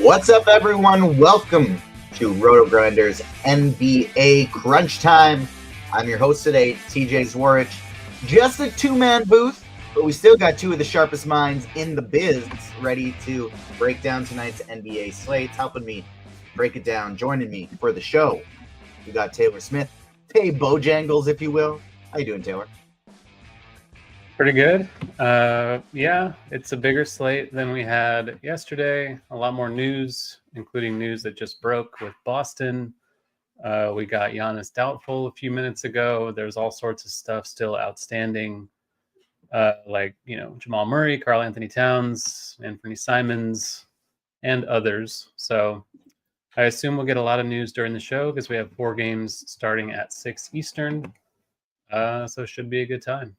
What's up, everyone? Welcome to Roto Grinders NBA Crunch Time. I'm your host today, TJ Zwarich. Just a two-man booth, but we still got two of the sharpest minds in the biz ready to break down tonight's NBA slates. Helping me break it down, joining me for the show, we got Taylor Smith, Tay Bojangles, if you will. How you doing, Taylor? Pretty good. Yeah, it's a bigger slate than we had yesterday. A lot more news, including news that just broke with Boston. We got Giannis doubtful a few minutes ago. There's all sorts of stuff still outstanding, like Jamal Murray, Karl Anthony Towns, Anthony Simons, and others. So I assume we'll get a lot of news during the show because we have 4 games starting at 6 Eastern. So it should be a good time.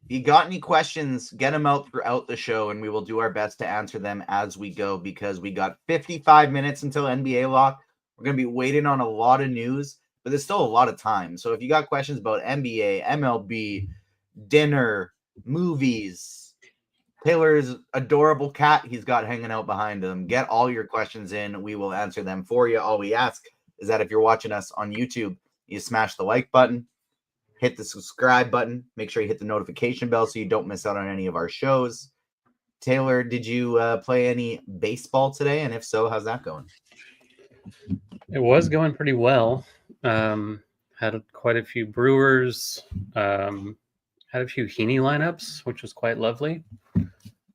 If you got any questions, get them out throughout the show, and we will do our best to answer them as we go because we got 55 minutes until NBA lock. We're going to be waiting on a lot of news, but there's still a lot of time. So if you got questions about NBA, MLB, dinner, movies, Taylor's adorable cat he's got hanging out behind him, get all your questions in. We will answer them for you. All we ask is that if you're watching us on YouTube, you smash the like button. Hit the subscribe button. Make sure you hit the notification bell so you don't miss out on any of our shows. Taylor, did you play any baseball today? And if so, how's that going? It was going pretty well. Had quite a few Brewers. Had a few Heaney lineups, which was quite lovely.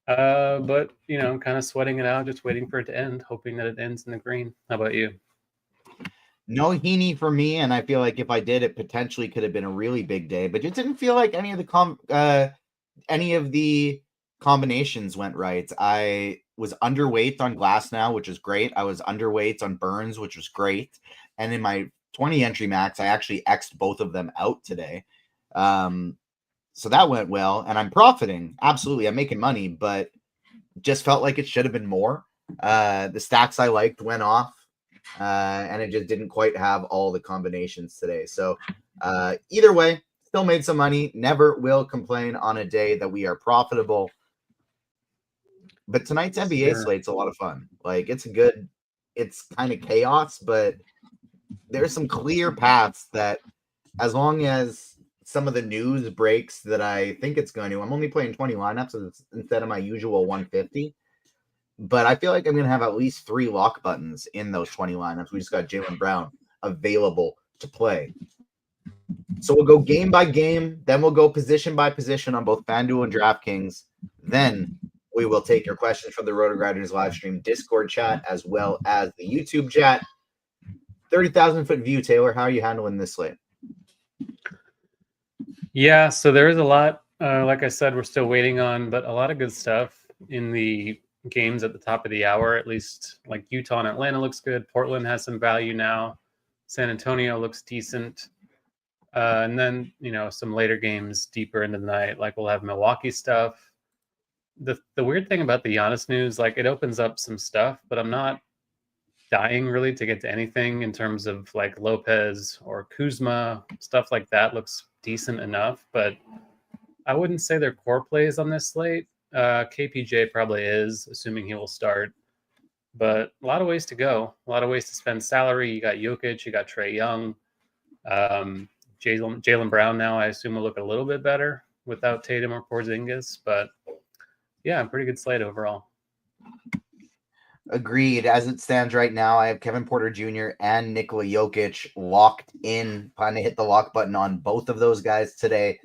But, kind of sweating it out, just waiting for it to end, hoping that it ends in the green. How about you? No Heaney for me, and I feel like if I did, it potentially could have been a really big day. But it didn't feel like any of the combinations went right. I was underweight on Glasnow, which is great. I was underweight on Burns, which was great. And in my 20 entry max, I actually X'd both of them out today. So that went well, and I'm profiting. Absolutely, I'm making money, but just felt like it should have been more. The stacks I liked went off. And it just didn't quite have all the combinations today. So either way, still made some money. Never will complain on a day that we are profitable. But tonight's NBA slate's a lot of fun. Like it's kind of chaos, but there's some clear paths that as long as some of the news breaks that I think it's going to, I'm only playing 20 lineups instead of my usual 150. But I feel like I'm going to have at least 3 lock buttons in those 20 lineups. We just got Jaylen Brown available to play. So we'll go game by game. Then we'll go position by position on both FanDuel and DraftKings. Then we will take your questions from the Roto Grinders live stream Discord chat as well as the YouTube chat. 30,000-foot view, Taylor. How are you handling this slate? Yeah, so there is a lot. Like I said, we're still waiting on, but a lot of good stuff in the games at the top of the hour, at least. Like Utah and Atlanta looks good. Portland has some value now. San Antonio looks decent. And then, some later games deeper into the night, like we'll have Milwaukee stuff. The weird thing about the Giannis news, like it opens up some stuff, but I'm not dying really to get to anything in terms of like Lopez or Kuzma. Stuff like that looks decent enough, but I wouldn't say they're core plays on this slate. KPJ probably is, assuming he will start. But a lot of ways to go. A lot of ways to spend salary. You got Jokic, you got Trae Young. Jaylen Brown now, I assume, will look a little bit better without Tatum or Porzingis. But, yeah, pretty good slate overall. Agreed. As it stands right now, I have Kevin Porter Jr. and Nikola Jokic locked in. Plan to hit the lock button on both of those guys today.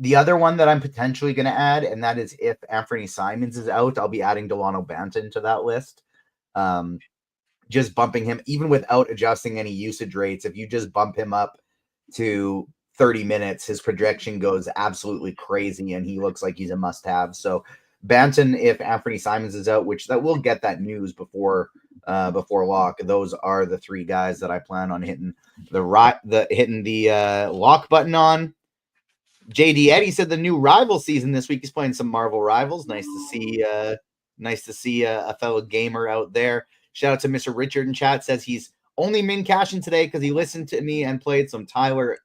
The other one that I'm potentially going to add, and that is if Anthony Simons is out, I'll be adding Delano Banton to that list. Just bumping him, even without adjusting any usage rates, if you just bump him up to 30 minutes, his projection goes absolutely crazy, and he looks like he's a must-have. So Banton, if Anthony Simons is out, which that we'll get that news before lock. Those are the 3 guys that I plan on hitting the lock button on. JD Eddie said the new rival season this week. He's playing some Marvel Rivals. Nice to see a fellow gamer out there. Shout out to Mr. Richard in chat. Says he's only min cashing today because he listened to me and played some Chris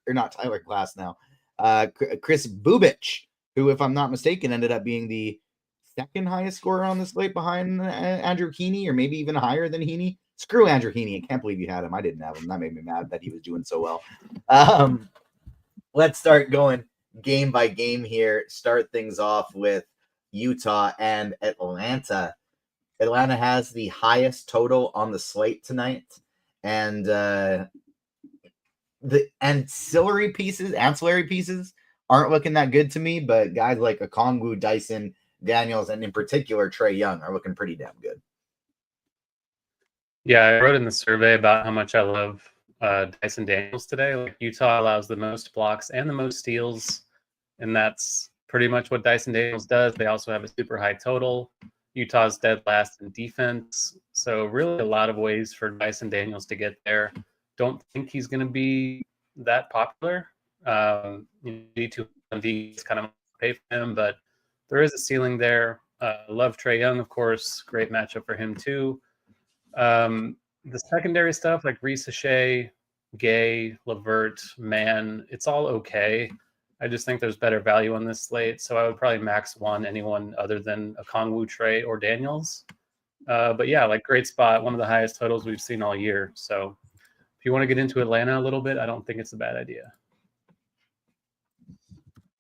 Bubich, who, if I'm not mistaken, ended up being the second highest scorer on the slate behind Andrew Heaney, or maybe even higher than Heaney. Screw Andrew Heaney. I can't believe you had him. I didn't have him. That made me mad that he was doing so well. Let's start going game by game here. Start things off with Utah and Atlanta. Atlanta has the highest total on the slate tonight. And the ancillary pieces aren't looking that good to me, but guys like Okongwu, Dyson, Daniels, and in particular Trae Young are looking pretty damn good. Yeah, I wrote in the survey about how much I love Dyson Daniels today. Like, Utah allows the most blocks and the most steals, and that's pretty much what Dyson Daniels does. They also have a super high total. Utah's dead last in defense, so really a lot of ways for Dyson Daniels to get there. Don't think he's going to be that popular. You need to kind of pay for him, but there is a ceiling there. Love Trae Young, of course. Great matchup for him too. The secondary stuff like Risache, Gay, Levert, Mann, it's all okay. I just think there's better value on this slate, so I would probably max anyone other than Okongwu, Trae, or Daniels. But yeah, like, great spot, one of the highest totals we've seen all year. So if you want to get into Atlanta a little bit, I don't think it's a bad idea.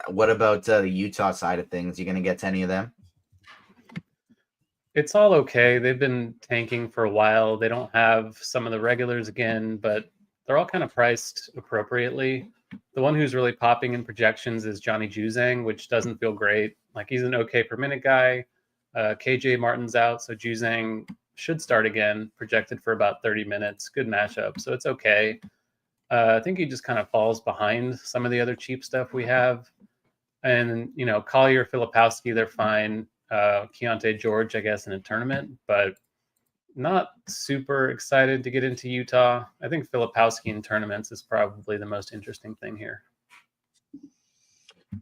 What about the Utah side of things? You going to get to any of them? It's all okay. They've been tanking for a while. They don't have some of the regulars again, but they're all kind of priced appropriately. The one who's really popping in projections is Johnny Juzang, which doesn't feel great. Like, he's an okay per minute guy. KJ Martin's out, so Juzang should start again, projected for about 30 minutes. Good matchup, so it's okay. I think he just kind of falls behind some of the other cheap stuff we have. And, Collier, Filipowski, they're fine. Keontae George, I guess, in a tournament, but not super excited to get into Utah. I think Filipowski in tournaments is probably the most interesting thing here.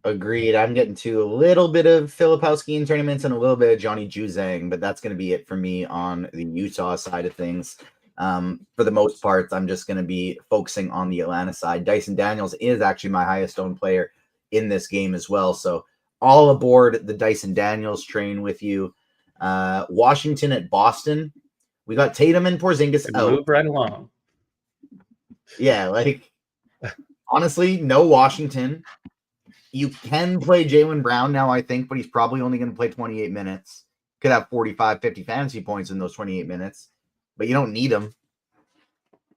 Agreed. I'm getting to a little bit of Filipowski in tournaments and a little bit of Johnny Juzang, but that's going to be it for me on the Utah side of things. For the most part, I'm just going to be focusing on the Atlanta side. Dyson Daniels is actually my highest owned player in this game as well, so all aboard the Dyson Daniels train with you. Washington at Boston. We got Tatum and Porzingis out. Move right along. Yeah, like, honestly, no Washington. You can play Jaylen Brown now, I think, but he's probably only going to play 28 minutes. Could have 45, 50 fantasy points in those 28 minutes, but you don't need him.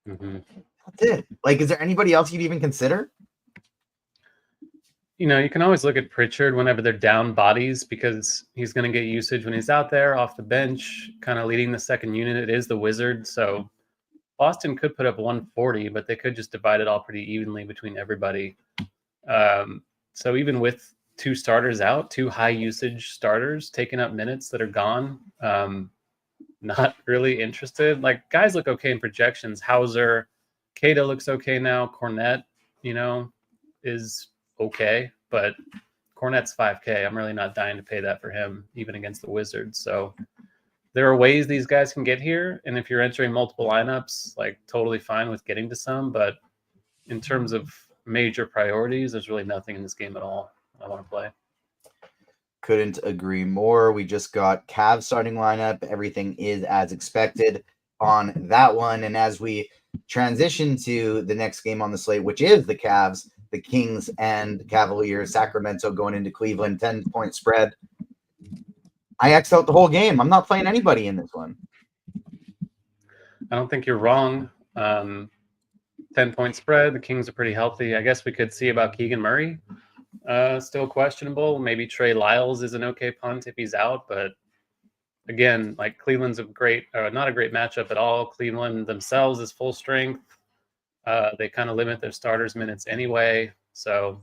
Mm-hmm. That's it. Like, is there anybody else you'd even consider? You can always look at Pritchard whenever they're down bodies, because he's going to get usage when he's out there off the bench, kind of leading the second unit. It is the Wizard, so Boston could put up 140, but they could just divide it all pretty evenly between everybody. So even with two starters out, two high usage starters taking up minutes that are gone, not really interested. Like, guys look okay in projections. Hauser, Cato looks okay now. Cornette, is okay, but Cornette's 5K. I'm really not dying to pay that for him, even against the Wizards. So there are ways these guys can get here, and if you're entering multiple lineups, like, totally fine with getting to some, but in terms of major priorities, there's really nothing in this game at all I want to play. Couldn't agree more. We just got Cavs starting lineup. Everything is as expected on that one, and as we transition to the next game on the slate, which is the Cavs, the Kings, and Cavaliers, Sacramento going into Cleveland, 10-point spread. I X'd out the whole game. I'm not playing anybody in this one. I don't think you're wrong. 10-point spread. The Kings are pretty healthy. I guess we could see about Keegan Murray. Still questionable. Maybe Trey Lyles is an okay punt if he's out, but again, like, Cleveland's not a great matchup at all. Cleveland themselves is full strength. They kind of limit their starters' minutes anyway. So,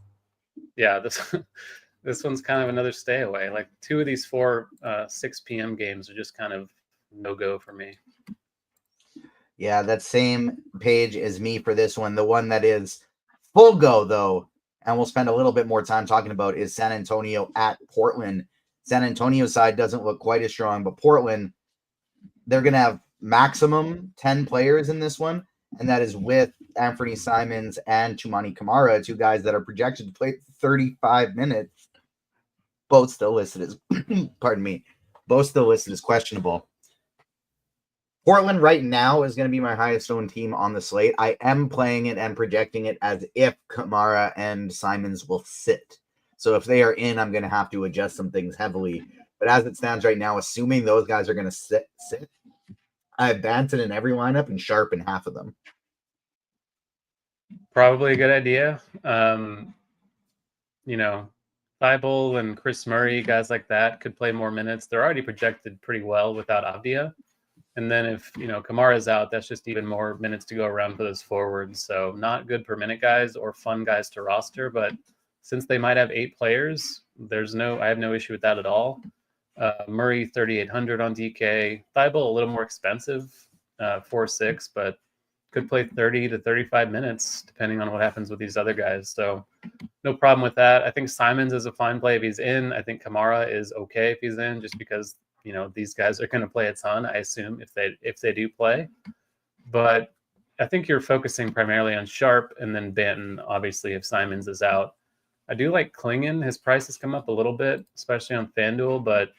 yeah, this one's kind of another stay away. Like, two of these 4 6 p.m. games are just kind of no-go for me. Yeah, that same page as me for this one. The one that is full go, though, and we'll spend a little bit more time talking about, is San Antonio at Portland. San Antonio's side doesn't look quite as strong, but Portland, they're going to have maximum 10 players in this one, and that is with Anthony Simons and Chumani Kamara, two guys that are projected to play 35 minutes. both still listed as pardon me, both still listed as questionable. Portland right now is going to be my highest owned team on the slate. I am playing it and projecting it as if Kamara and Simons will sit. So if they are in, I'm going to have to adjust some things heavily. But as it stands right now, assuming those guys are going to sit, I have Banton in every lineup and Sharp in half of them. Probably a good idea. Thibault and Chris Murray, guys like that, could play more minutes. They're already projected pretty well without Avdia. And then if, Kamara's out, that's just even more minutes to go around for those forwards. So not good per minute guys or fun guys to roster. But since they might have 8 players, I have no issue with that at all. Murray, 3,800 on DK. Thibault, a little more expensive, 4.6, but could play 30 to 35 minutes, depending on what happens with these other guys. So no problem with that. I think Simons is a fine play if he's in. I think Kamara is okay if he's in, just because these guys are going to play a ton, I assume, if they do play. But I think you're focusing primarily on Sharp and then Banton, obviously, if Simons is out. I do like Klingon. His price has come up a little bit, especially on FanDuel, but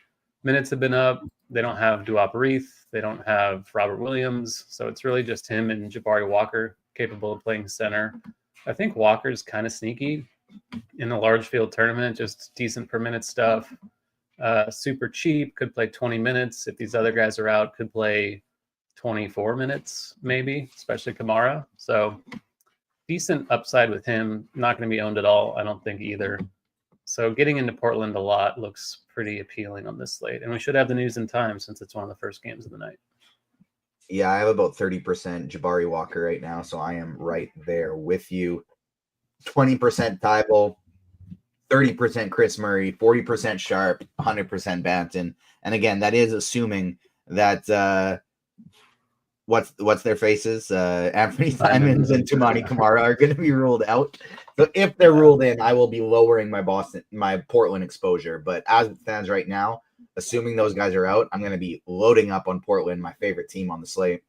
minutes have been up. They don't have Duop Reith. They don't have Robert Williams. So it's really just him and Jabari Walker capable of playing center. I think Walker's kind of sneaky in a large field tournament, just decent per minute stuff. Super cheap, could play 20 minutes. If these other guys are out, could play 24 minutes, maybe, especially Kamara. So decent upside with him. Not going to be owned at all, I don't think, either. So getting into Portland a lot looks pretty appealing on this slate. And we should have the news in time since it's one of the first games of the night. Yeah, I have about 30% Jabari Walker right now, so I am right there with you. 20% Thibault, 30% Chris Murray, 40% Sharp, 100% Banton. And again, that is assuming that what's their faces? Anthony Simons and Toumani Kamara are going to be ruled out. So if they're ruled in, I will be lowering my Portland exposure. But as it stands right now, assuming those guys are out, I'm going to be loading up on Portland, my favorite team on the slate.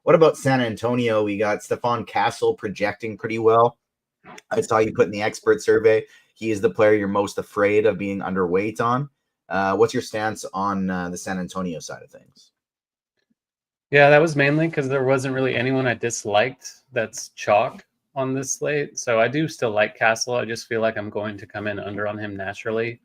What about San Antonio? We got Stephon Castle projecting pretty well. I saw you put in the expert survey. He is the player you're most afraid of being underweight on. What's your stance on the San Antonio side of things? Yeah, that was mainly because there wasn't really anyone I disliked that's chalk on this slate. So I do still like Castle. I just feel like I'm going to come in under on him naturally.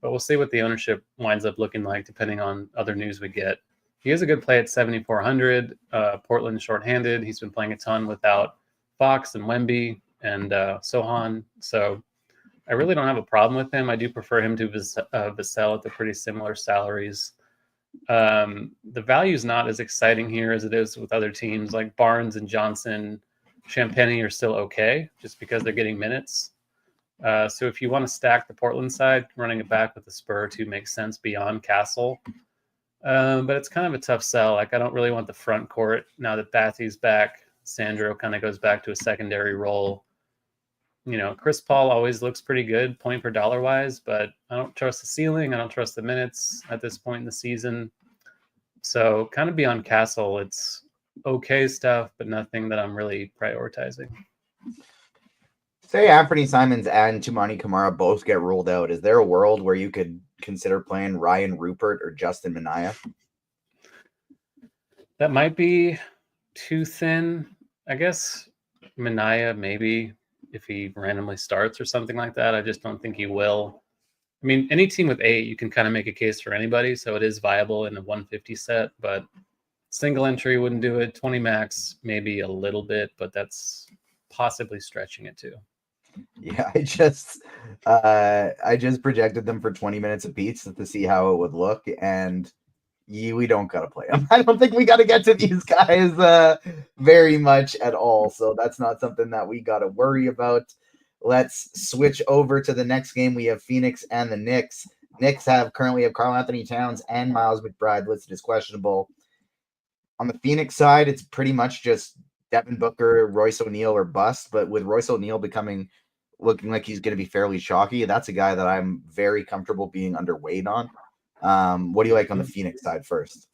But we'll see what the ownership winds up looking like depending on other news we get. He is a good play at 7,400. Portland shorthanded. He's been playing a ton without Fox and Wemby and Sohan. So I really don't have a problem with him. I do prefer him to Vassell at the pretty similar salaries. The value is not as exciting here as it is with other teams like Barnes and Johnson. Champagny are still okay just because they're getting minutes. So if you want to stack the Portland side, running it back with the Spur or two makes sense beyond Castle. But it's kind of a tough sell. Like, I don't really want the front court now that Bathy's back. Sandro kind of goes back to a secondary role. Chris Paul always looks pretty good point per dollar wise, but I don't trust the ceiling. I don't trust the minutes at this point in the season. So kind of beyond Castle, it's okay stuff, but nothing that I'm really prioritizing. Say Anthony Simons and Toumani Kamara both get ruled out. Is there a world where you could consider playing Ryan Rupert or Justin Minaya? That might be too thin. I guess Minaya maybe if he randomly starts or something like that. I just don't think he will. I mean, any team with 8, you can kind of make a case for anybody, so it is viable in a 150 set, but single entry wouldn't do it. 20 max, maybe a little bit, but that's possibly stretching it too. Yeah, I just projected them for 20 minutes apiece to see how it would look, and we don't got to play them. I don't think we got to get to these guys very much at all, so that's not something that we got to worry about. Let's switch over to the next game. We have Phoenix and the Knicks. Knicks currently have Karl Anthony Towns and Miles McBride listed as questionable. On the Phoenix side, it's pretty much just Devin Booker, Royce O'Neal or bust, but with Royce O'Neal looking like he's going to be fairly chalky, that's a guy that I'm very comfortable being underweight on. What do you like on the Phoenix side first?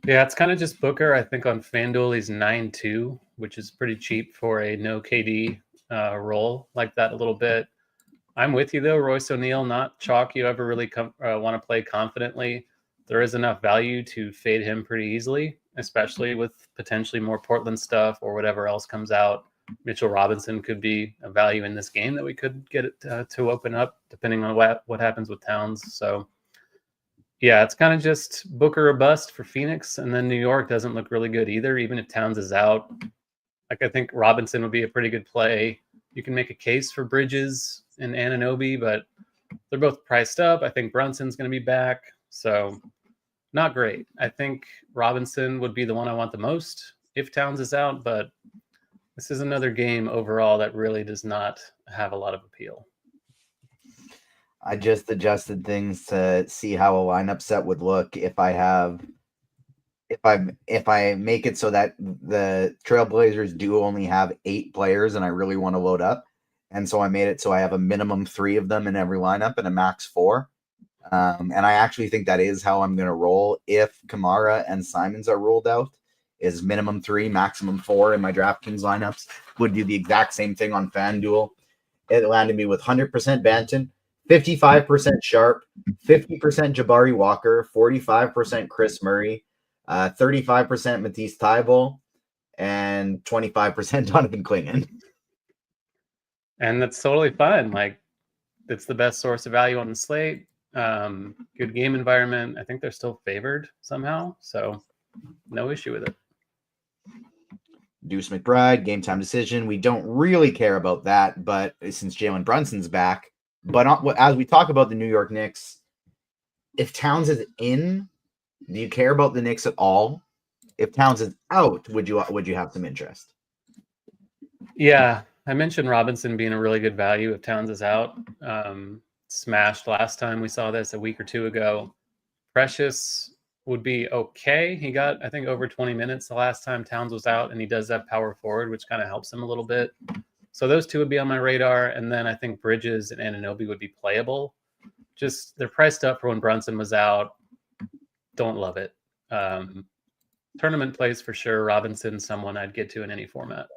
Yeah, it's kind of just Booker. I think on FanDuel he's 9.2, which is pretty cheap for a no KD role like that a little bit. I'm with you though. Royce O'Neal, not chalk you ever really want to play confidently. There is enough value to fade him pretty easily, especially with potentially more Portland stuff or whatever else comes out. Mitchell Robinson could be a value in this game that we could get it to open up, depending on what happens with Towns. So, yeah, it's kind of just Booker or bust for Phoenix, and then New York doesn't look really good either, even if Towns is out. Like, I think Robinson would be a pretty good play. You can make a case for Bridges and Anunoby, but they're both priced up. I think Brunson's going to be back, so not great. I think Robinson would be the one I want the most if Towns is out, but this is another game overall that really does not have a lot of appeal. I just adjusted things to see how a lineup set would look if I make it so that the Trailblazers do only have 8 players and I really want to load up. And so I made it so I have a minimum 3 of them in every lineup and a max 4. And I actually think that is how I'm going to roll if Kamara and Simons are ruled out, is minimum 3, maximum 4 in my DraftKings lineups. Would do the exact same thing on FanDuel. It landed me with 100% Banton, 55% Sharp, 50% Jabari Walker, 45% Chris Murray, 35% Matisse Thybulle, and 25% Donovan Clingan. And that's totally fine. Like, it's the best source of value on the slate. Good game environment. I think they're still favored somehow, so no issue with it. Deuce McBride, game time decision. We don't really care about that, but since Jalen Brunson's back. But as we talk about the New York Knicks, if Towns is in, do you care about the Knicks at all? If Towns is out, would you have some interest? Yeah, I mentioned Robinson being a really good value if Towns is out. Smashed last time we saw this a week or two ago. Precious would be okay. He got, I think, over 20 minutes the last time Towns was out, and he does have power forward, which kind of helps him a little bit. So those two would be on my radar, and then I think Bridges and Anunoby would be playable. Just they're priced up for when Brunson was out. Don't love it. Tournament plays for sure. Robinson, someone I'd get to in any format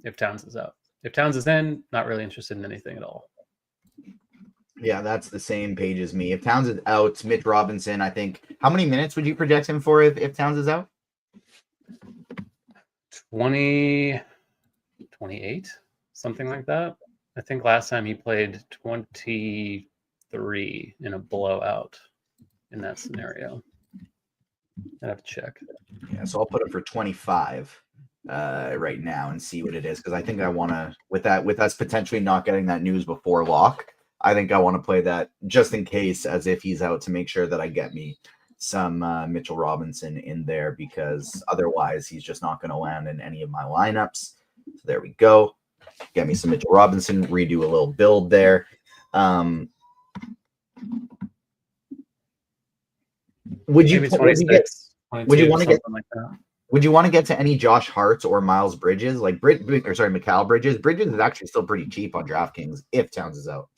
if Towns is out. If Towns is in, not really interested in anything at all. Yeah, that's the same page as me. If Towns is out, Mitch Robinson, I think. How many minutes would you project him for if Towns is out? 20, 28, something like that. I think last time he played 23 in a blowout in that scenario. I'd have to check. Yeah, so I'll put him for 25 right now and see what it is, because I think I want to, with us potentially not getting that news before lock, I think I want to play that just in case, as if he's out, to make sure that I get me some Mitchell Robinson in there, because otherwise he's just not going to land in any of my lineups. So there we go. Get me some Mitchell Robinson, redo a little build there. Would you want to get Would you want to get to any Josh Harts or Miles Bridges? Like Mikal Bridges. Bridges is actually still pretty cheap on DraftKings if Towns is out.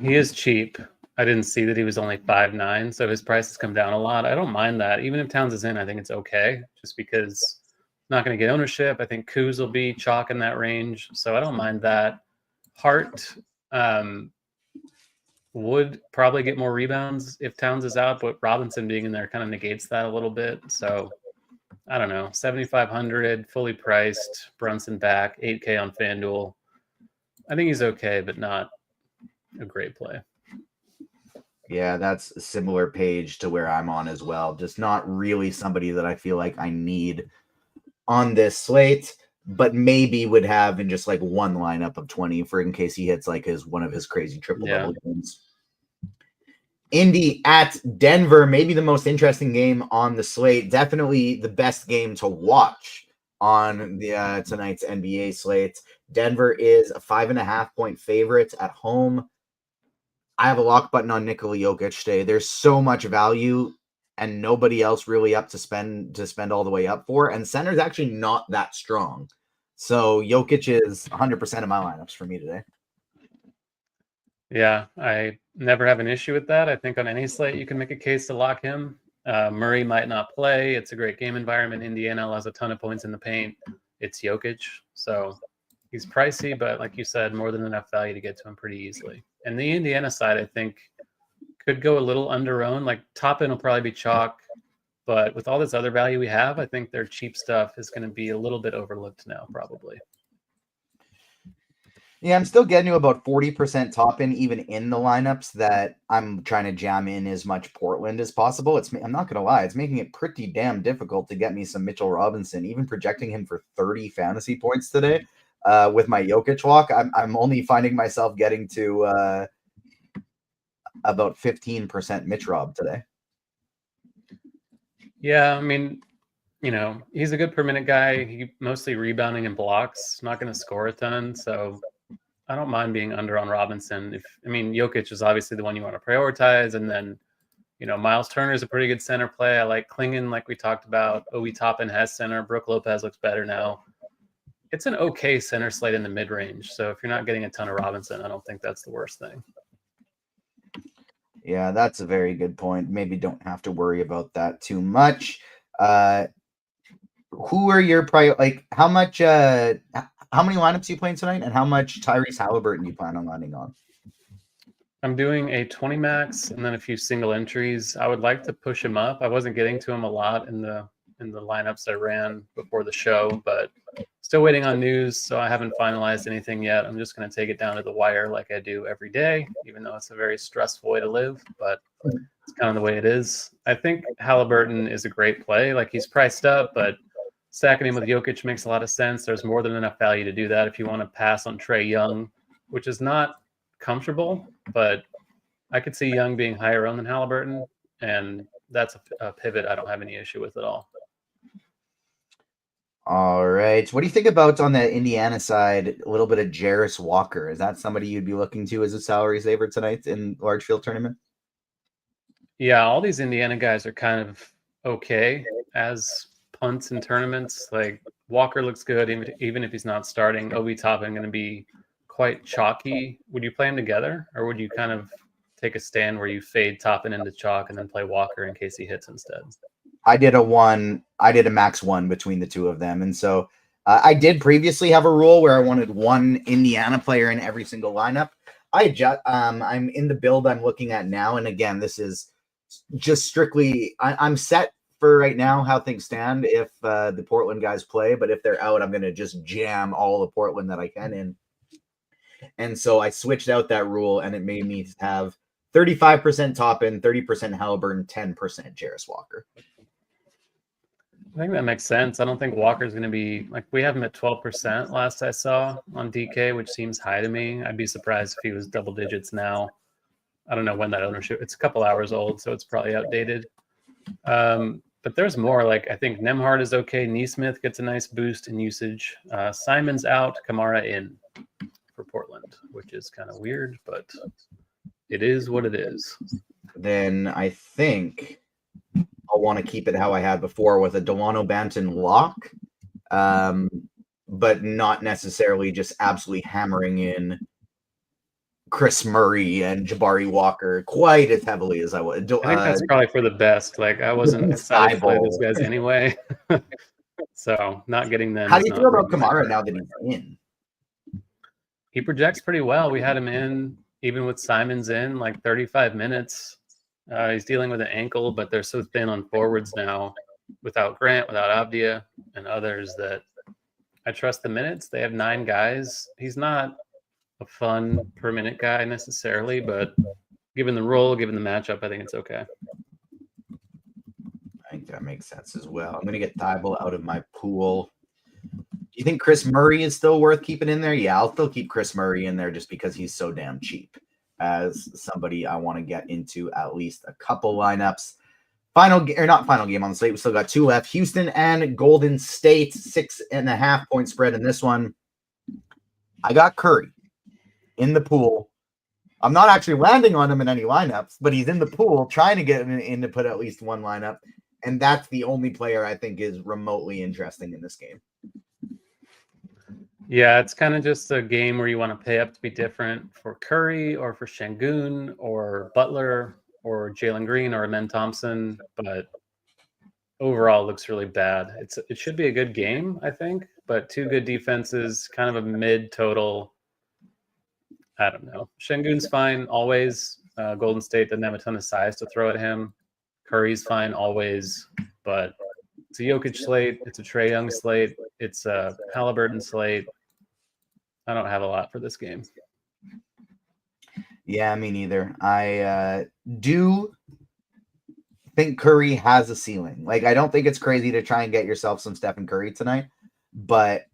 He is cheap. I didn't see that he was only 5'9", so his price has come down a lot. I don't mind that. Even if Towns is in, I think it's okay, just because not going to get ownership. I think Kuz will be chalk in that range, so I don't mind that. Hart would probably get more rebounds if Towns is out, but Robinson being in there kind of negates that a little bit. So I don't know, 7,500, fully priced, Brunson back, 8K on FanDuel. I think he's okay, but not a great play. Yeah, that's a similar page to where I'm on as well. Just not really somebody that I feel like I need on this slate, but maybe would have in just like one lineup of 20 for in case he hits like one of his crazy triple-double games. Indy at Denver, maybe the most interesting game on the slate. Definitely the best game to watch on the tonight's NBA slate. Denver is a 5.5-point favorite at home. I have a lock button on Nikola Jokic today. There's so much value and nobody else really up to spend all the way up for. And center's actually not that strong. So Jokic is 100% of my lineups for me today. Yeah, I never have an issue with that. I think on any slate, you can make a case to lock him. Murray might not play. It's a great game environment. Indiana has a ton of points in the paint. It's Jokic. So he's pricey, but like you said, more than enough value to get to him pretty easily. And the Indiana side, I think, could go a little under-owned. Like top end will probably be chalk, but with all this other value we have, I think their cheap stuff is going to be a little bit overlooked now, probably. Yeah, I'm still getting to about 40% top in, even in the lineups that I'm trying to jam in as much Portland as possible. I'm not gonna lie, it's making it pretty damn difficult to get me some Mitchell Robinson. Even projecting him for 30 fantasy points today, with my Jokic walk, I'm only finding myself getting to about 15% Mitch Rob today. Yeah, I mean, he's a good per minute guy. He mostly rebounding and blocks, not going to score a ton. So I don't mind being under on Robinson. Jokic is obviously the one you want to prioritize. And then, Miles Turner is a pretty good center play. I like Klingon, like we talked about. Obi Toppin has center. Brooke Lopez looks better now. It's an okay center slate in the mid-range. So if you're not getting a ton of Robinson, I don't think that's the worst thing. Yeah, that's a very good point. Maybe don't have to worry about that too much. Who are your how much how many lineups you playing tonight, and how much Tyrese Halliburton you plan on landing on? I'm doing a 20 max and then a few single entries. I would like to push him up. I wasn't getting to him a lot in the lineups I ran before the show, but still waiting on news, so I haven't finalized anything yet. I'm just going to take it down to the wire like I do every day, even though it's a very stressful way to live, but it's kind of the way it is. I think Halliburton is a great play. Like, he's priced up, but stacking him with Jokic makes a lot of sense. There's more than enough value to do that if you want to pass on Trae Young, which is not comfortable, but I could see Young being higher owned than Halliburton, and that's a pivot I don't have any issue with at all. All right. What do you think about on the Indiana side, a little bit of Jarris Walker? Is that somebody you'd be looking to as a salary saver tonight in large field tournament? Yeah, all these Indiana guys are kind of okay as punts in tournaments. Like, Walker looks good, even if he's not starting. Obi Toppin going to be quite chalky. Would you play them together, or would you kind of take a stand where you fade Toppin into chalk and then play Walker in case he hits instead? I did a max one between the two of them. And so I did previously have a rule where I wanted one Indiana player in every single lineup. I'm in the build I'm looking at now. And again, this is just strictly, I'm set for right now how things stand if the Portland guys play, but if they're out, I'm going to just jam all the Portland that I can in. And so I switched out that rule, and it made me have 35% Toppin, 30% Halliburton, 10% Jarris Walker. I think that makes sense. I don't think Walker's going to be like, we have him at 12% last I saw on DK, which seems high to me. I'd be surprised if he was double digits now. I don't know when that ownership, it's a couple hours old, so it's probably outdated. But there's more. Like, I think Nembhard is okay. Neesmith gets a nice boost in usage. Simon's out, Kamara in for Portland, which is kind of weird, but it is what it is. Then I think I'll want to keep it how I had before with a Delano Banton lock, but not necessarily just absolutely hammering in Chris Murray and Jabari Walker quite as heavily as I would. I think that's probably for the best. Like, I wasn't excited to play those guys anyway. So not getting them. How do you feel about Kamara now that he's in? He projects pretty well. We had him in, even with Simons in, like 35 minutes. He's dealing with an ankle, but they're so thin on forwards now without Grant, without Avdia, and others that I trust the minutes. They have 9 guys. He's not a fun per minute guy necessarily, but given the role, given the matchup, I think it's okay. I think that makes sense as well. I'm going to get Thibault out of my pool. Do you think Chris Murray is still worth keeping in there? Yeah, I'll still keep Chris Murray in there just because he's so damn cheap as somebody I want to get into at least a couple lineups. Not final game on the slate. We still got 2 left. Houston and Golden State, 6.5 point spread in this one. I got Curry in the pool. I'm not actually landing on him in any lineups, but he's in the pool trying to get in to put at least one lineup. And that's the only player I think is remotely interesting in this game. Yeah, it's kind of just a game where you want to pay up to be different for Curry or for Şengün or Butler or Jalen Green or Amen Thompson, but overall it looks really bad. It should be a good game, I think, but 2 good defenses, kind of a mid-total. I don't know. Şengün's fine always. Golden State doesn't have a ton of size to throw at him. Curry's fine always, but it's a Jokic slate. It's a Trae Young slate. It's a Halliburton slate. I don't have a lot for this game. Yeah, me neither. I do think Curry has a ceiling. Like, I don't think it's crazy to try and get yourself some Stephen Curry tonight, but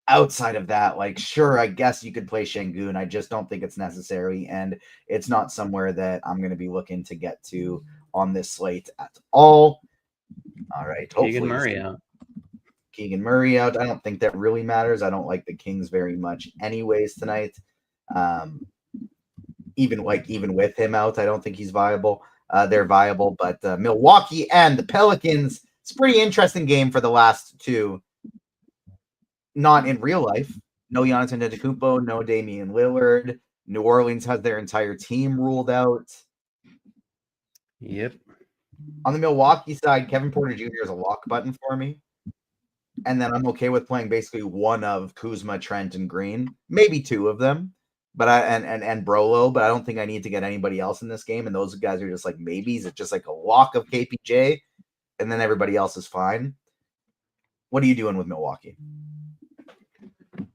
outside of that, like, sure, I guess you could play Şengün. I just don't think it's necessary, and it's not somewhere that I'm going to be looking to get to on this slate at all. All right, Keegan Murray out. Keegan Murray out. I don't think that really matters. I don't like the Kings very much anyways tonight. Even with him out, I don't think he's viable. They're viable, but Milwaukee and the Pelicans, it's a pretty interesting game for the last two. Not in real life. No Giannis Antetokounmpo, no Damian Lillard. New Orleans has their entire team ruled out. Yep. On the Milwaukee side, Kevin Porter Jr. is a lock button for me. And then I'm okay with playing basically one of Kuzma, Trent, and Green. Maybe two of them. But and Brolo, but I don't think I need to get anybody else in this game. And those guys are just like maybes. It's just like a lock of KPJ, and then everybody else is fine. What are you doing with Milwaukee?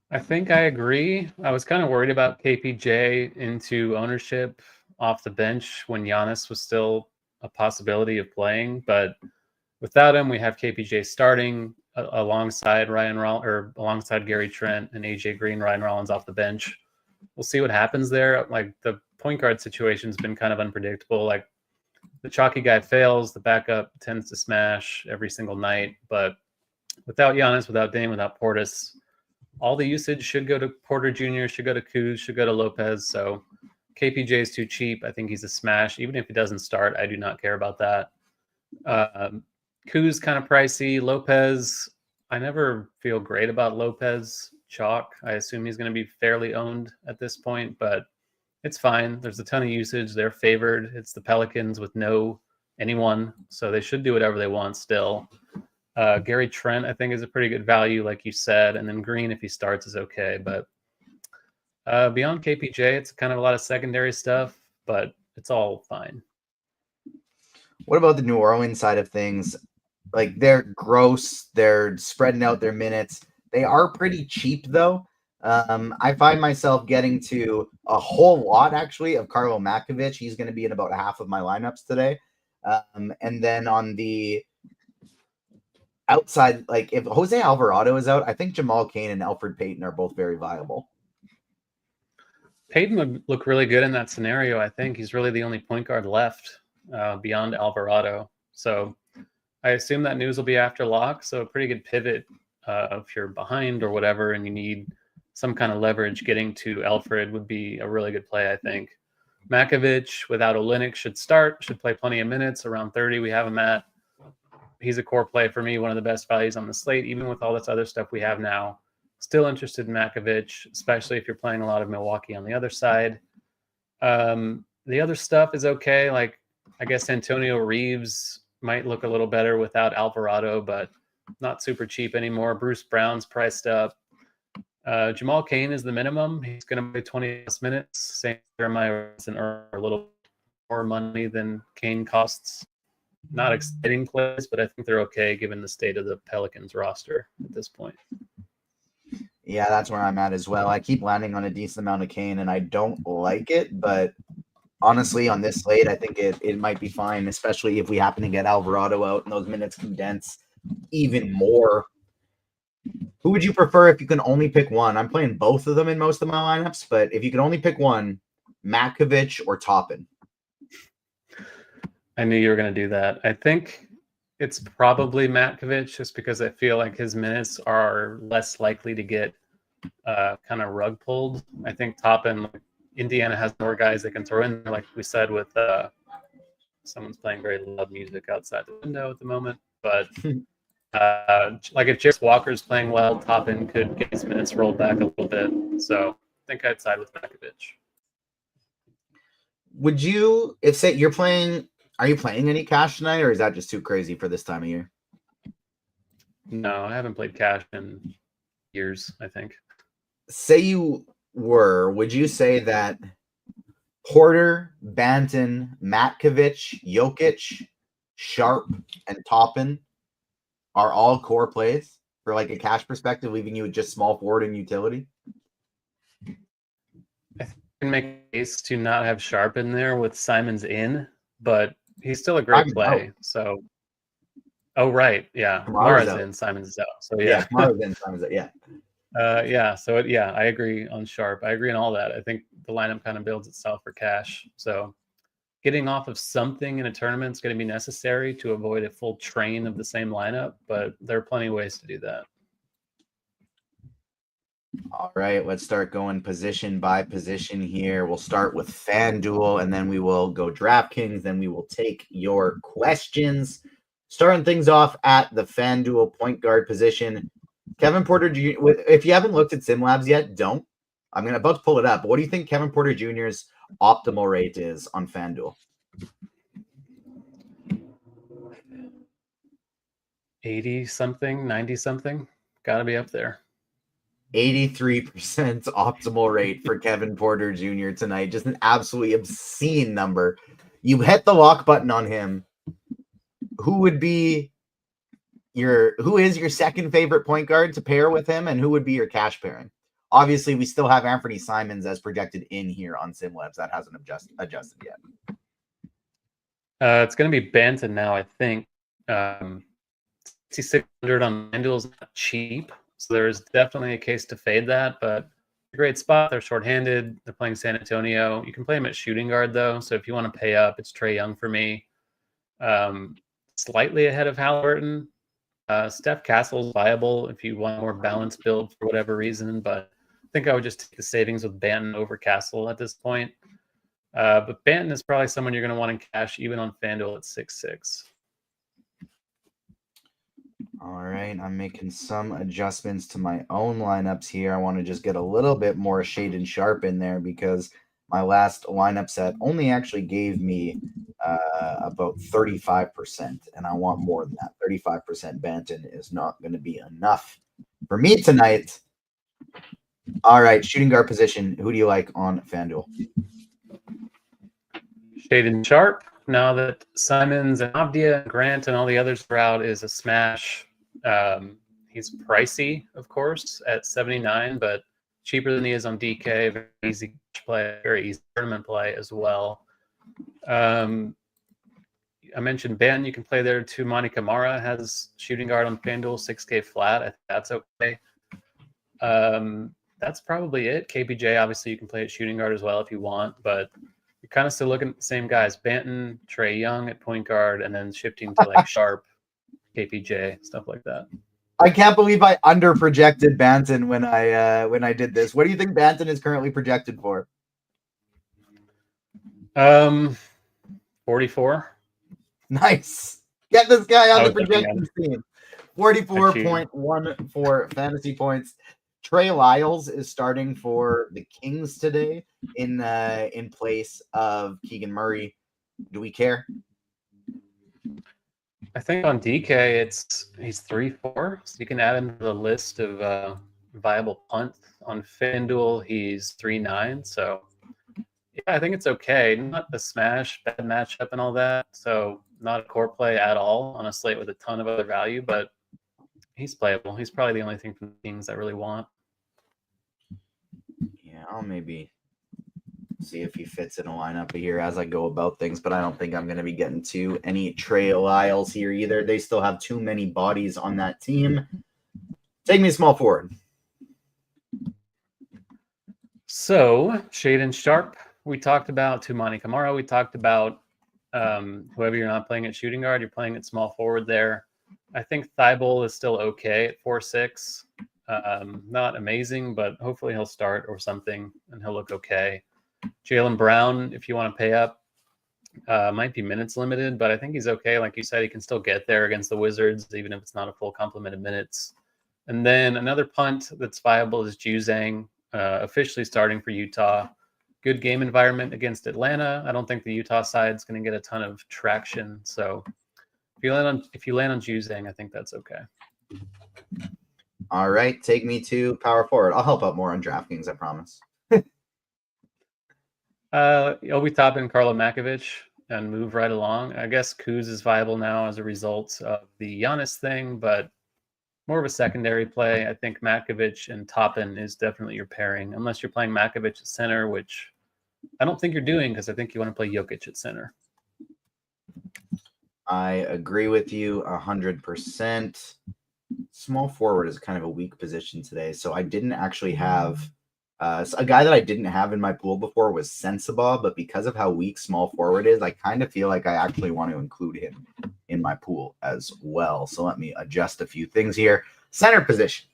I think I agree. I was kind of worried about KPJ into ownership off the bench when Giannis was still a possibility of playing, but without him, we have KPJ starting alongside alongside Gary Trent and AJ Green. Ryan Rollins off the bench. We'll see what happens there. Like, the point guard situation's been kind of unpredictable. Like, the chalky guy fails, the backup tends to smash every single night. But without Giannis, without Dame, without Portis, all the usage should go to Porter Jr., should go to Kuz, should go to Lopez. So KPJ is too cheap. I think he's a smash. Even if he doesn't start, I do not care about that. Kuz kind of pricey. Lopez, I never feel great about Lopez chalk. I assume he's going to be fairly owned at this point, but it's fine. There's a ton of usage. They're favored. It's the Pelicans with no anyone, so they should do whatever they want still. Gary Trent, I think, is a pretty good value, like you said, and then Green, if he starts, is okay. But beyond KPJ, it's kind of a lot of secondary stuff, but it's all fine. What about the New Orleans side of things? Like, they're gross. They're spreading out their minutes. They are pretty cheap, though. I find myself getting to a whole lot, actually, of Carlo Makovic. He's going to be in about half of my lineups today. And then on the outside, like, if Jose Alvarado is out, I think Jamal Cain and Elfrid Payton are both very viable. Payton would look really good in that scenario. I think he's really the only point guard left beyond Alvarado. So I assume that news will be after lock. So a pretty good pivot if you're behind or whatever and you need some kind of leverage. Getting to Elfrid would be a really good play, I think. Makovic without Olynyk should play plenty of minutes, around 30 we have him at. He's a core play for me, one of the best values on the slate, even with all this other stuff we have now. Still interested in Makovic, especially if you're playing a lot of Milwaukee on the other side. The other stuff is okay. Like, I guess Antonio Reeves might look a little better without Alvarado, but not super cheap anymore. Bruce Brown's priced up. Jamal Cain is the minimum. He's going to play 20 plus minutes. Same Jeremiah and earn a little more money than Cain costs. Not exciting plays, but I think they're okay given the state of the Pelicans roster at this point. Yeah, that's where I'm at as well. I keep landing on a decent amount of Cain, and I don't like it, but honestly, on this slate, I think it might be fine, especially if we happen to get Alvarado out and those minutes condense even more. Who would you prefer if you can only pick one? I'm playing both of them in most of my lineups, but if you can only pick one, Makovic or Toppin? I knew you were going to do that. I think it's probably Makovic, just because I feel like his minutes are less likely to get kind of rug pulled. I think Toppin, Indiana has more guys they can throw in, like we said, with someone's playing very loud music outside the window at the moment. But like if Jarris Walker's playing well, Toppin could get his minutes rolled back a little bit. So I think I'd side with Makovic. Would you, if say you're playing, are you playing any cash tonight, or is that just too crazy for this time of year? No, I haven't played cash in years, I think. Say you would you say that Porter, Banton, Matkovic, Jokic, Sharp, and Toppin are all core plays for like a cash perspective, leaving you with just small forward and utility? I think you can make a case to not have Sharp in there with Simons in, but he's still a great Simon's play. out. So, oh right, yeah, Kamara's Kamara's out. in, Simons is out. So Yeah, yeah, Kamara's in, Simon's out. Yeah. yeah. So yeah, I agree on Sharp. I agree on all that. I think the lineup kind of builds itself for cash. So getting off of something in a tournament is going to be necessary to avoid a full train of the same lineup, but there are plenty of ways to do that. All right, let's start going position by position here. We'll start with FanDuel, and then we will go DraftKings, then we will take your questions. Starting things off at the FanDuel point guard position. Kevin Porter Jr., if you haven't looked at SimLabs yet, don't. I'm about to pull it up. But what do you think Kevin Porter Jr.'s optimal rate is on FanDuel? 80 something, 90 something. Got to be up there. 83% optimal rate for Kevin Porter Jr. tonight. Just an absolutely obscene number. You hit the lock button on him. Who is your second favorite point guard to pair with him, and who would be your cash pairing? Obviously, we still have Anthony Simons as projected in here on SimLabs. That hasn't adjusted yet. It's going to be Banton now, I think. 6,600 on FanDuel is not cheap, so there's definitely a case to fade that, but a great spot. They're shorthanded. They're playing San Antonio. You can play him at shooting guard, though, so if you want to pay up, it's Trae Young for me. Slightly ahead of Halliburton. Steph Castle's viable if you want a more balanced build for whatever reason, but I think I would just take the savings with Banton over Castle at this point. But Banton is probably someone you're going to want in cash, even on FanDuel at 6.6. All right, I'm making some adjustments to my own lineups here. I want to just get a little bit more shade and sharp in there because my last lineup set only actually gave me about 35%, and I want more than that. 35% Banton is not going to be enough for me tonight. All right, shooting guard position. Who do you like on FanDuel? Shade and sharp. Now that Simons and Avdia and Grant and all the others are out, is a smash. He's pricey, of course, at 79, but cheaper than he is on DK. Very easy play, very easy tournament play as well. I mentioned Ben. You can play there too. Monty Kamara has shooting guard on FanDuel, 6K flat. I think that's okay. That's probably it. KPJ, obviously, you can play at shooting guard as well if you want, but you're kind of still looking at the same guys. Banton, Trae Young at point guard, and then shifting to like Sharp, KPJ, stuff like that. I can't believe I under-projected Banton when I did this. What do you think Banton is currently projected for? 44. Nice. Get this guy on the projection scene. 44.14 fantasy points. Trey Lyles is starting for the Kings today in place of Keegan Murray. Do we care? I think on DK he's 3-4, so you can add him to the list of viable punts. On FanDuel he's 3-9, so yeah, I think it's okay. Not a smash, bad matchup and all that, so not a core play at all on a slate with a ton of other value, but he's playable. He's probably the only thing from the Kings I really want. Yeah, I'll maybe see if he fits in a lineup here as I go about things, but I don't think I'm going to be getting to any Trey Lyles here either. They still have too many bodies on that team. Take me small forward. So, Shade and Sharp, we talked about Tumani Kamara. We talked about whoever you're not playing at shooting guard, you're playing at small forward there. I think Thibault is still okay at 4.6. Not amazing, but hopefully he'll start or something, and he'll look okay. Jaylen Brown, if you want to pay up, might be minutes limited, but I think he's okay. Like you said, he can still get there against the Wizards, even if it's not a full complement of minutes. And then another punt that's viable is Juzang, officially starting for Utah. Good game environment against Atlanta. I don't think the Utah side is going to get a ton of traction. So if you land on Juzang, I think that's okay. All right, take me to power forward. I'll help out more on DraftKings, I promise. Obi Toppin, Carlo Makovic, and move right along. I guess Kuz is viable now as a result of the Giannis thing, but more of a secondary play. I think Makovic and Toppin is definitely your pairing, unless you're playing Makovic at center, which I don't think you're doing because I think you want to play Jokic at center. I agree with you 100%. Small forward is kind of a weak position today, so I didn't actually have a guy that I didn't have in my pool before was Sensabaugh, but because of how weak small forward is, I kind of feel like I actually want to include him in my pool as well. So let me adjust a few things here. Center position.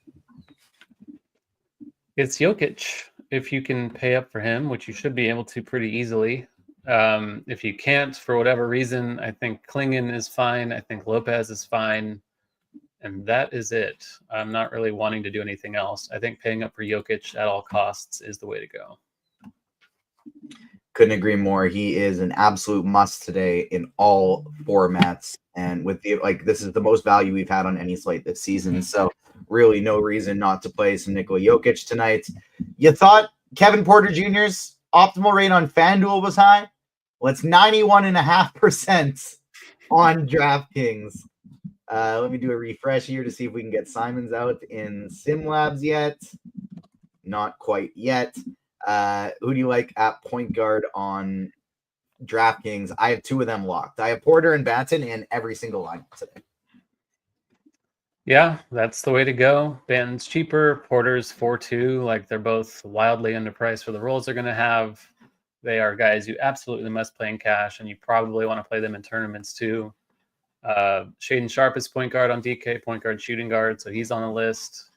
It's Jokic. If you can pay up for him, which you should be able to pretty easily. If you can't, for whatever reason, I think Klingon is fine. I think Lopez is fine. And that is it. I'm not really wanting to do anything else. I think paying up for Jokic at all costs is the way to go. Couldn't agree more. He is an absolute must today in all formats. And with the this is the most value we've had on any slate this season. So really no reason not to play some Nikola Jokic tonight. You thought Kevin Porter Jr.'s optimal rate on FanDuel was high? Well, it's 91.5% on DraftKings. Let me do a refresh here to see if we can get Simons out in SimLabs yet. Not quite yet. Who do you like at point guard on DraftKings? I have two of them locked. I have Porter and Banton in every single lineup today. Yeah, that's the way to go. Banton's cheaper. Porter's 4-2. Like, they're both wildly underpriced for the roles they're going to have. They are guys you absolutely must play in cash, and you probably want to play them in tournaments too. Shaden Sharp is point guard on DK, point guard, shooting guard, so he's on the list.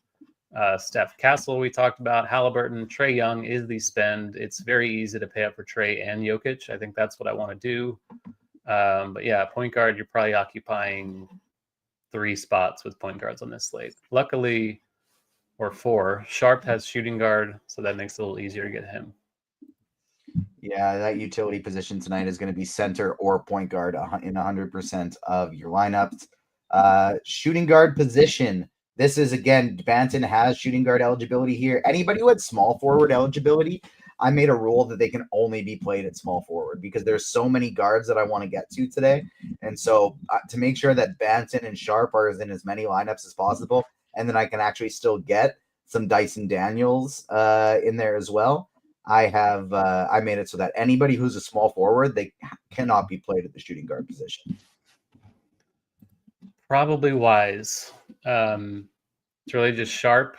Steph Castle we talked about. Halliburton. Trae Young is the spend. It's very easy to pay up for Trae and Jokic. I think that's what I want to do. But yeah, point guard, you're probably occupying 3 spots with point guards on this slate. Luckily, or 4. Sharp has shooting guard, so that makes it a little easier to get him. Yeah, that utility position tonight is going to be center or point guard in 100% of your lineups. Shooting guard position. This is, again, Banton has shooting guard eligibility here. Anybody who had small forward eligibility, I made a rule that they can only be played at small forward because there's so many guards that I want to get to today. And so to make sure that Banton and Sharp are in as many lineups as possible, and then I can actually still get some Dyson Daniels in there as well, I made it so that anybody who's a small forward, they cannot be played at the shooting guard position. Probably wise. It's really just Sharp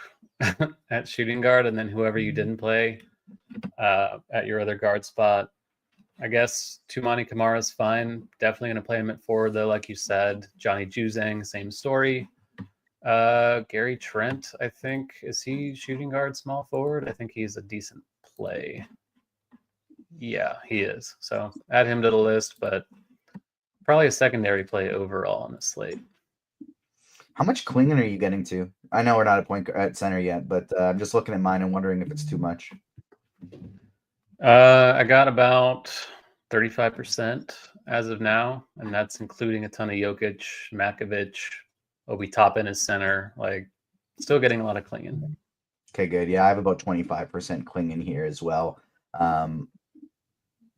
at shooting guard, and then whoever you didn't play at your other guard spot. I guess Tumani Kamara's fine. Definitely going to play him at forward, though, like you said. Johnny Juzang, same story. Gary Trent, I think. Is he shooting guard, small forward? I think he's a decent play. Yeah, he is. So add him to the list, but probably a secondary play overall on the slate. How much Klingon are you getting to? I know we're not at center yet, but I'm just looking at mine and wondering if it's too much. I got about 35% as of now, and that's including a ton of Jokic, Makovic, Obi Toppin as center. Like, still getting a lot of Klingon. Okay, good. Yeah, I have about 25% Klingon here as well.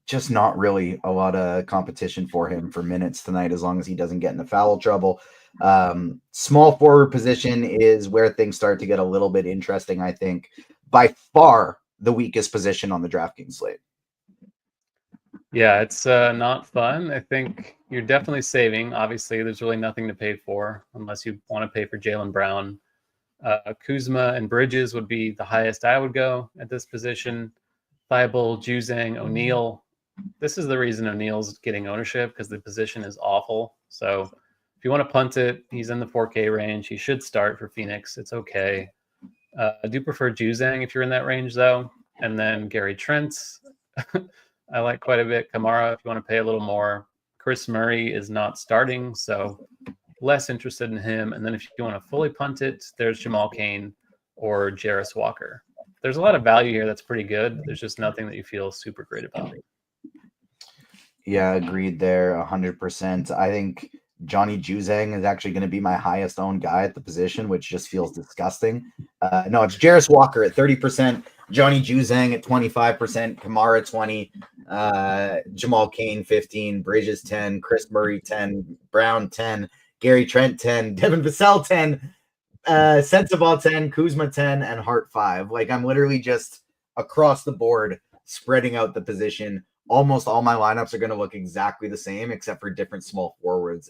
Just not really a lot of competition for him for minutes tonight, as long as he doesn't get into foul trouble. Small forward position is where things start to get a little bit interesting, I think. By far the weakest position on the DraftKings slate. Yeah, it's not fun. I think you're definitely saving. Obviously, there's really nothing to pay for unless you want to pay for Jaylen Brown. Kuzma and Bridges would be the highest I would go at this position. Thibault, Juzang, O'Neal. This is the reason O'Neal's getting ownership, because the position is awful. So if you want to punt it, he's in the 4K range. He should start for Phoenix. It's okay. I do prefer Juzang if you're in that range, though. And then Gary Trent, I like quite a bit. Kamara, if you want to pay a little more. Chris Murray is not starting, so less interested in him. And then if you want to fully punt it, there's Jamal Cain or Jarris Walker. There's a lot of value here that's pretty good. There's just nothing that you feel super great about. Yeah, agreed there 100%. I think Johnny Juzang is actually going to be my highest owned guy at the position, which just feels disgusting. No, it's Jarris Walker at 30%. Johnny Juzang at 25%, Kamara 20, Jamal Cain 15, Bridges 10, Chris Murray 10, Brown 10, Gary Trent 10, Devin Vassell 10, Sensabaugh 10, Kuzma 10, and Hart 5. Like, I'm literally just across the board spreading out the position. Almost all my lineups are going to look exactly the same except for different small forwards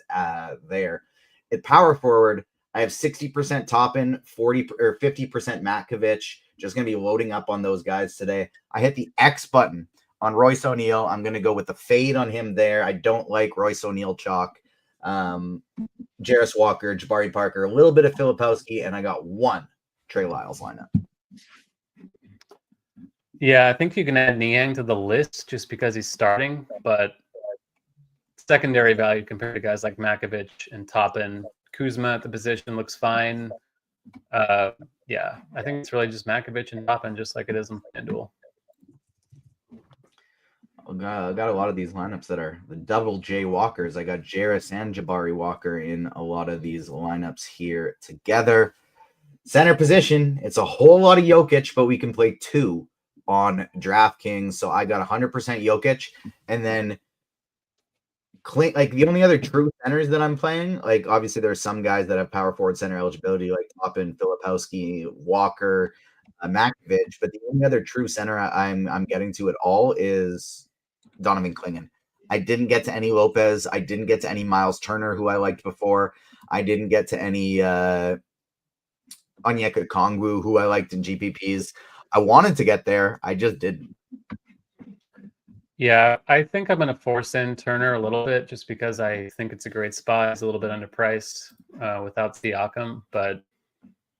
there. At power forward, I have 60% Toppin, 40 or 50% Matkovic. Just going to be loading up on those guys today. I hit the X button on Royce O'Neal. I'm going to go with the fade on him there. I don't like Royce O'Neal chalk. Jarris Walker, Jabari Parker, a little bit of Filipowski, and I got one Trey Lyles lineup. Yeah, I think you can add Niang to the list just because he's starting, but secondary value compared to guys like Matkovic and Toppin. Kuzma at the position looks fine. Yeah, I think it's really just Matkovic and Toppin, just like it is in FanDuel. I got a lot of these lineups that are the double J Walkers. I got Jarris and Jabari Walker in a lot of these lineups here together. Center position, it's a whole lot of Jokic, but we can play two on DraftKings. So I got 100% Jokic, and then like the only other true centers that I'm playing, like obviously there are some guys that have power forward center eligibility, like Toppin, Filipowski, Walker, Matkovic, but the only other true center I'm getting to at all is Donovan Clingan. I didn't get to any Lopez. I didn't get to any Miles Turner, who I liked before. I didn't get to any Onyeka Kongwu, who I liked in GPPs. I wanted to get there. I just didn't. Yeah, I think I'm going to force in Turner a little bit just because I think it's a great spot. It's a little bit underpriced without Siakam, but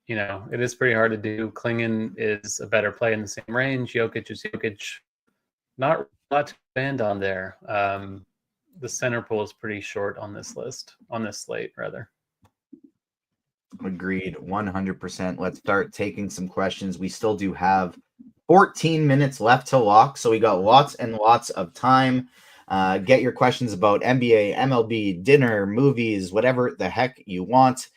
you know, it is pretty hard to do. Clingan is a better play in the same range. Jokic is Jokic. Not a lot to expand on there. The center pool is pretty short on this list, on this slate, rather. Agreed, 100%. Let's start taking some questions. We still do have 14 minutes left to lock, so we got lots and lots of time. Get your questions about NBA, MLB, dinner, movies, whatever the heck you want.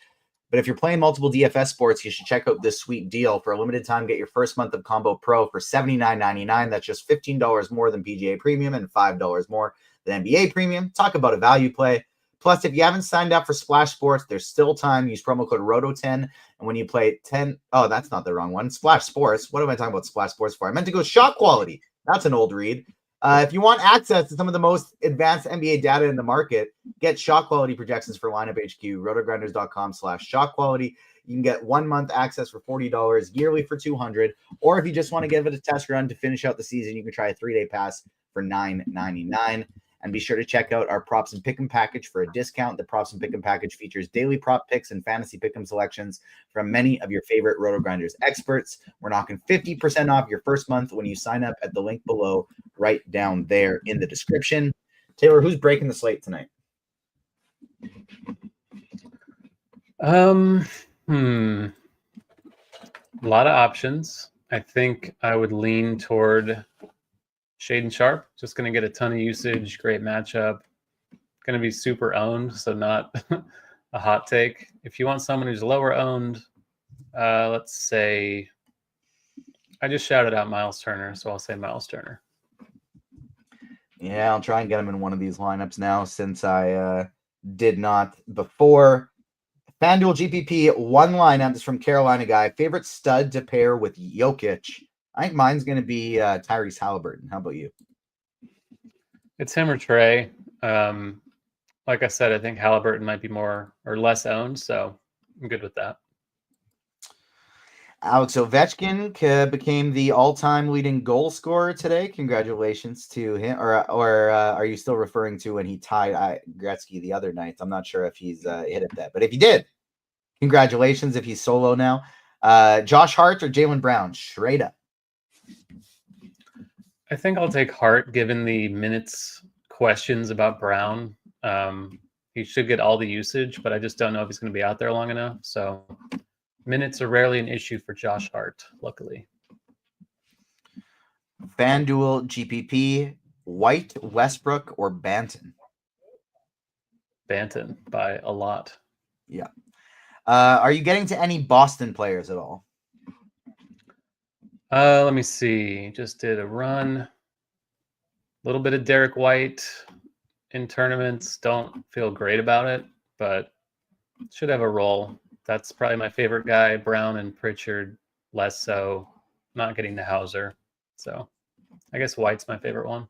But if you're playing multiple DFS sports, you should check out this sweet deal. For a limited time, get your first month of Combo Pro for $79.99. That's just $15 more than PGA Premium and $5 more than NBA Premium. Talk about a value play. Plus, if you haven't signed up for Splash Sports, there's still time. Use promo code ROTO10. And when you play 10, oh, that's not the wrong one. Splash Sports. What am I talking about Splash Sports for? I meant to go Shot Quality. That's an old read. If you want access to some of the most advanced NBA data in the market, get Shot Quality projections for Lineup HQ, rotogrinders.com/shot quality. You can get 1 month access for $40, yearly for $200. Or if you just want to give it a test run to finish out the season, you can try a 3-day pass for $9.99. And be sure to check out our Props and Pick'em package for a discount. The Props and Pick'em package features daily prop picks and fantasy pick'em selections from many of your favorite Roto Grinders experts. We're knocking 50% off your first month when you sign up at the link below, right down there in the description. Taylor, who's breaking the slate tonight? A lot of options. I think I would lean toward Shaden Sharp. Just going to get a ton of usage. Great matchup. Going to be super owned, so not a hot take. If you want someone who's lower owned, let's say I just shouted out Miles Turner, so I'll say Miles Turner. Yeah, I'll try and get him in one of these lineups now since I did not before. FanDuel GPP, one lineup. This is from Carolina guy. Favorite stud to pair with Jokic. I think mine's going to be Tyrese Halliburton. How about you? It's him or Trey. Like I said, I think Halliburton might be more or less owned, so I'm good with that. Alex Ovechkin became the all-time leading goal scorer today. Congratulations to him. Or are you still referring to when he tied Gretzky the other night? I'm not sure if he's hit it that, but if he did, congratulations. If he's solo now, Josh Hart or Jaylen Brown, straight up. I think I'll take Hart given the minutes questions about Brown. He should get all the usage, but I just don't know if he's going to be out there long enough. So minutes are rarely an issue for Josh Hart, luckily. FanDuel GPP, White, Westbrook, or Banton? Banton by a lot. Yeah. Are you getting to any Boston players at all? Let me see. Just did a run. A little bit of Derek White in tournaments. Don't feel great about it, but should have a role. That's probably my favorite guy. Brown and Pritchard, less so. Not getting to Hauser. So I guess White's my favorite one.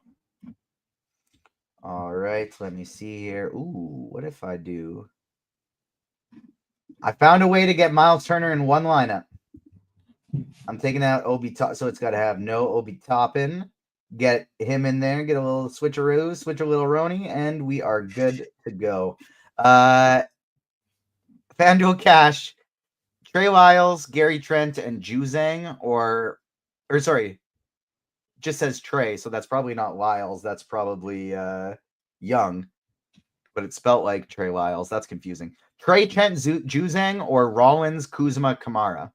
All right, let me see here. Ooh, what if I do? I found a way to get Miles Turner in one lineup. I'm taking out Obi Top, so it's got to have no Obi Toppin. Get him in there, get a little switcheroo, switch a little Roni, and we are good to go. FanDuel Cash, Trey Lyles, Gary Trent, and Juzang, or sorry, just says Trey, so that's probably not Lyles. That's probably Young, but it's spelt like Trey Lyles. That's confusing. Trey, Trent, Juzang, or Rollins, Kuzma, Kamara?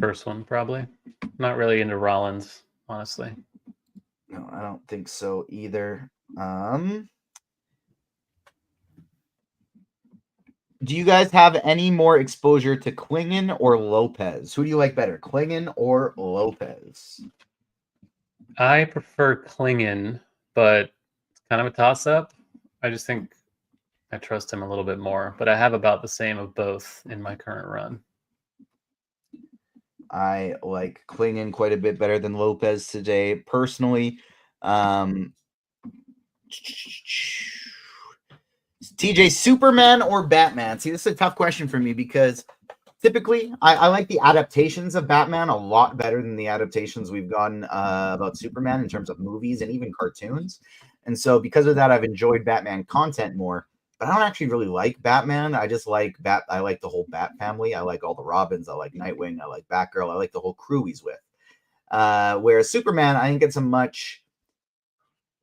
First one, probably. Not really into Rollins, honestly. No, I don't think so either. Do you guys have any more exposure to Klingon or Lopez? Who do you like better, Klingon or Lopez? I prefer Klingon, but it's kind of a toss-up. I just think I trust him a little bit more, but I have about the same of both in my current run. I like Klingon quite a bit better than Lopez today, personally. TJ, Superman or Batman? See, this is a tough question for me because typically I like the adaptations of Batman a lot better than the adaptations we've gotten about Superman in terms of movies and even cartoons. And so because of that, I've enjoyed Batman content more. But I don't actually really like Batman. I just like I like the whole Bat family. I like all the Robins. I like Nightwing. I like Batgirl. I like the whole crew he's with. Whereas Superman, I think it's a much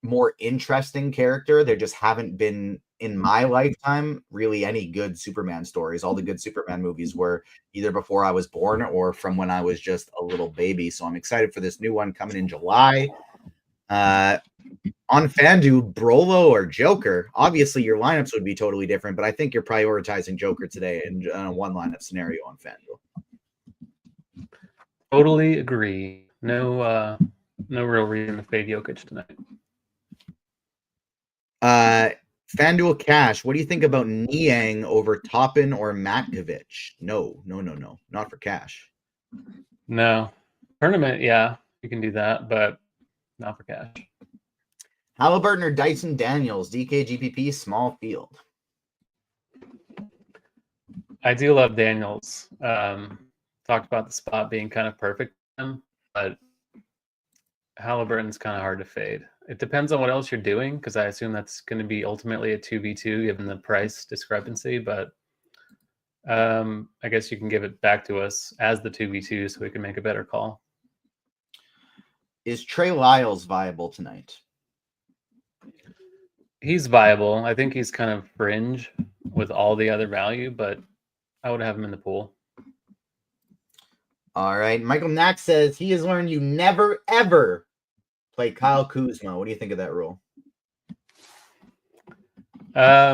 more interesting character. There just haven't been in my lifetime really any good Superman stories. All the good Superman movies were either before I was born or from when I was just a little baby. So I'm excited for this new one coming in July. On FanDuel, Brolo or Joker? Obviously, your lineups would be totally different, but I think you're prioritizing Joker today in a one lineup scenario on FanDuel. Totally agree. No real reason to fade Jokic tonight. FanDuel Cash, what do you think about Niang over Toppin or Matkovic? No, not for cash. No. Tournament, yeah, you can do that, but not for cash. Halliburton or Dyson Daniels, DK GPP, small field. I do love Daniels. Talked about the spot being kind of perfect for him, but Halliburton's kind of hard to fade. It depends on what else you're doing, because I assume that's going to be ultimately a 2v2 given the price discrepancy, but I guess you can give it back to us as the 2v2 so we can make a better call. Is Trey Lyles viable tonight? He's viable. I think he's kind of fringe with all the other value, but I would have him in the pool. All right. Michael Knack says he has learned you never, ever play Kyle Kuzma. What do you think of that rule? I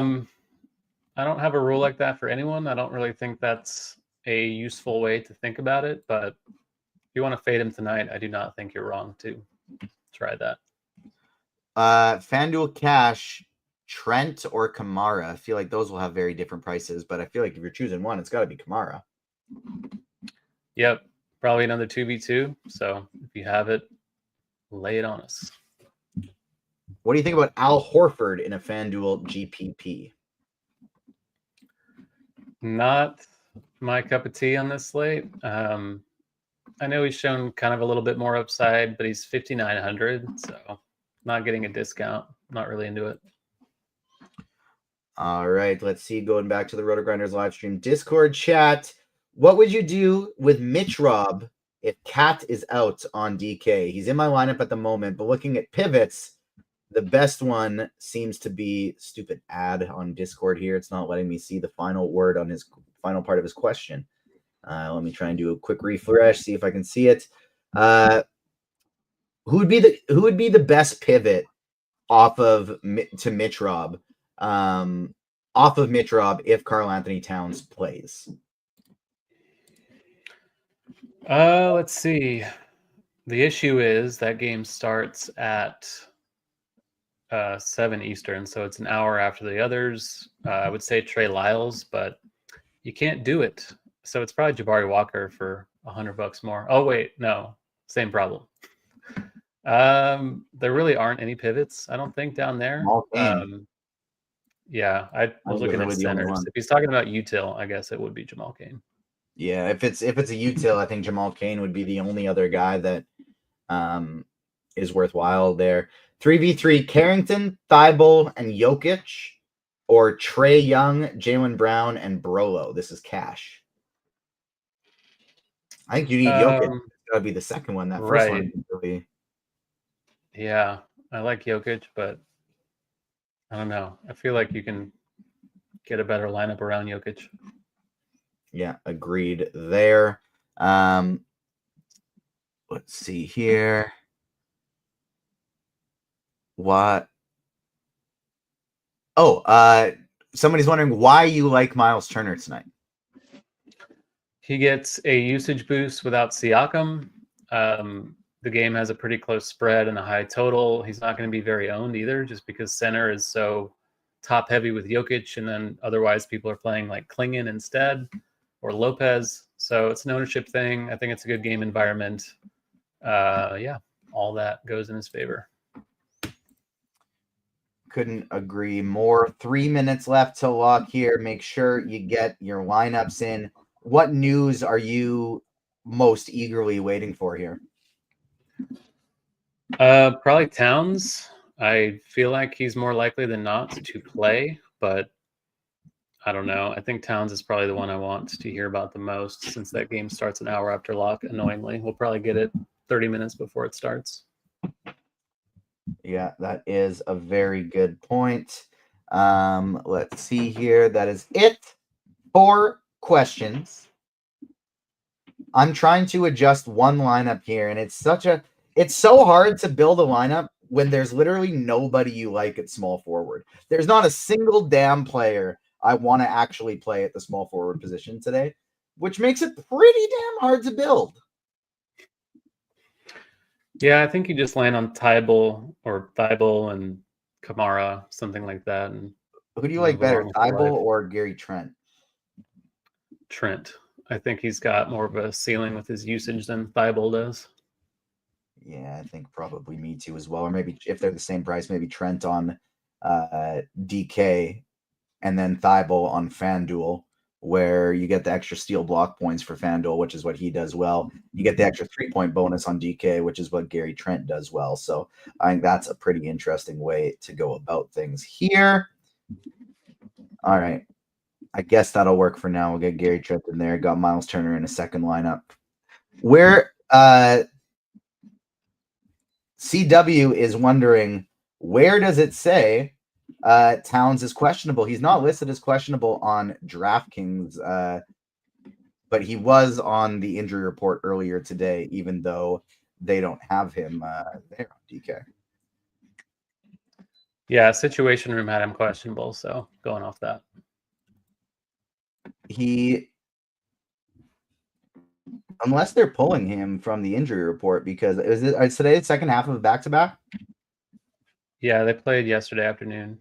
don't have a rule like that for anyone. I don't really think that's a useful way to think about it, but if you want to fade him tonight, I do not think you're wrong to try that. FanDuel Cash, Trent or Kamara? I feel like those will have very different prices, but I feel like if you're choosing one, it's got to be Kamara. Yep, probably another 2v2. So if you have it, lay it on us. What do you think about Al Horford in a FanDuel GPP? Not my cup of tea on this slate. I know he's shown kind of a little bit more upside, but he's 5,900, so not getting a discount. Not really into it. All right, let's see. Going back to the Roto Grinders live stream Discord chat, what would you do with Mitch Robb if Cat is out on DK? He's in my lineup at the moment, but looking at pivots, the best one seems to be stupid ad on Discord here. It's not letting me see the final word on his final part of his question. Let me try and do a quick refresh, see if I can see it. Who would be the best pivot off of to Mitch Robb? Off of Mitch Robb if Karl Anthony Towns plays? Let's see. The issue is that game starts at 7 Eastern, so it's an hour after the others. I would say Trey Lyles, but you can't do it. So it's probably Jabari Walker for $100 more. Oh wait, no, same problem. There really aren't any pivots, I don't think, down there. Jamal Cain. Yeah, I was looking at centers. If he's talking about util, I guess it would be Jamal Cain. Yeah, if it's a util, I think Jamal Cain would be the only other guy that is worthwhile there. 3v3, Carrington, Thibault, and Jokic, or Trae Young, Jaylen Brown, and Brolo. This is cash. I think you need Jokic. It's got to be the second one. That first one really. Yeah, I like Jokic, but I don't know. I feel like you can get a better lineup around Jokic. Yeah, agreed there. Let's see here. What? Oh, somebody's wondering why you like Miles Turner tonight. He gets a usage boost without Siakam. The game has a pretty close spread and a high total. He's not going to be very owned either, just because center is so top heavy with Jokic, and then otherwise people are playing like Klingon instead or Lopez. So it's an ownership thing. I think it's a good game environment. Yeah, all that goes in his favor. Couldn't agree more. 3 minutes left to lock here. Make sure you get your lineups in. What news are you most eagerly waiting for here? Probably Towns. I feel like he's more likely than not to play, but I don't know. I think Towns is probably the one I want to hear about the most, since that game starts an hour after lock, annoyingly. We'll probably get it 30 minutes before it starts. Yeah, that is a very good point. Let's see here. That is it for questions. I'm trying to adjust one lineup here, and it's so hard to build a lineup when there's literally nobody you like at small forward. There's not a single damn player I want to actually play at the small forward position today, which makes it pretty damn hard to build. Yeah, I think you just land on Thibault and Kamara, something like that. And who do you like better, Thibault or Gary Trent? Trent. I think he's got more of a ceiling with his usage than Thibault does. Yeah, I think probably me too as well. Or maybe if they're the same price, maybe Trent on DK and then Thibault on FanDuel, where you get the extra steal block points for FanDuel, which is what he does well. You get the extra 3-point bonus on DK, which is what Gary Trent does well. So I think that's a pretty interesting way to go about things here. All right. I guess that'll work for now. We'll get Gary Trent in there. Got Miles Turner in a second lineup. Where CW is wondering, where does it say Towns is questionable? He's not listed as questionable on DraftKings, but he was on the injury report earlier today, even though they don't have him there on DK. Yeah, Situation Room had him questionable, so going off that. Unless they're pulling him from the injury report, because is today the second half of a back-to-back? Yeah, they played yesterday afternoon.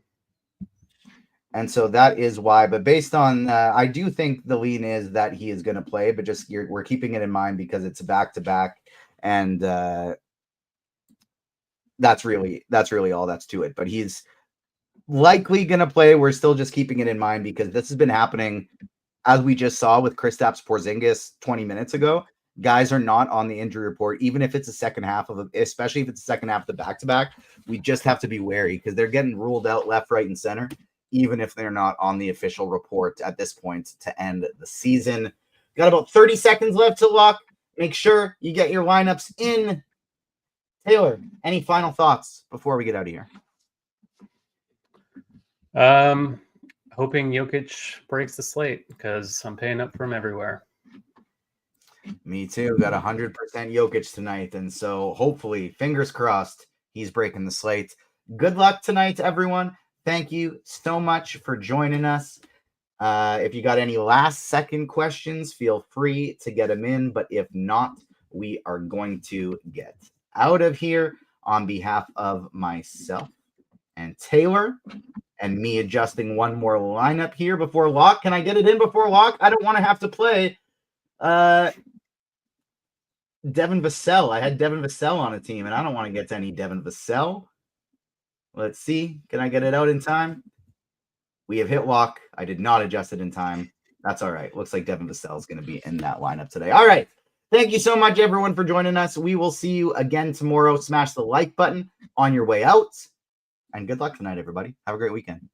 And so that is why. But based on, I do think the lean is that he is going to play, but just we're keeping it in mind because it's a back-to-back, and that's really all that's to it. But he's likely going to play. We're still just keeping it in mind because this has been happening, as we just saw with Kristaps Porzingis 20 minutes ago. Guys are not on the injury report, even if it's the second half especially if it's the second half of the back-to-back. We just have to be wary because they're getting ruled out left, right, and center, even if they're not on the official report at this point to end the season. Got about 30 seconds left to lock. Make sure you get your lineups in. Taylor, any final thoughts before we get out of here? Hoping Jokic breaks the slate because I'm paying up for him everywhere. Me too. Got 100% Jokic tonight, and so hopefully, fingers crossed, he's breaking the slate. Good luck tonight, everyone. Thank you so much for joining us. If you got any last-second questions, feel free to get them in. But if not, we are going to get out of here on behalf of myself and Taylor and me adjusting one more lineup here before lock. Can I get it in before lock? I don't want to have to play Devin Vassell. I had Devin Vassell on a team, and I don't want to get to any Devin Vassell. Let's see. Can I get it out in time? We have hit lock. I did not adjust it in time. That's all right. Looks like Devin Vassell is going to be in that lineup today. All right. Thank you so much, everyone, for joining us. We will see you again tomorrow. Smash the like button on your way out. And good luck tonight, everybody. Have a great weekend.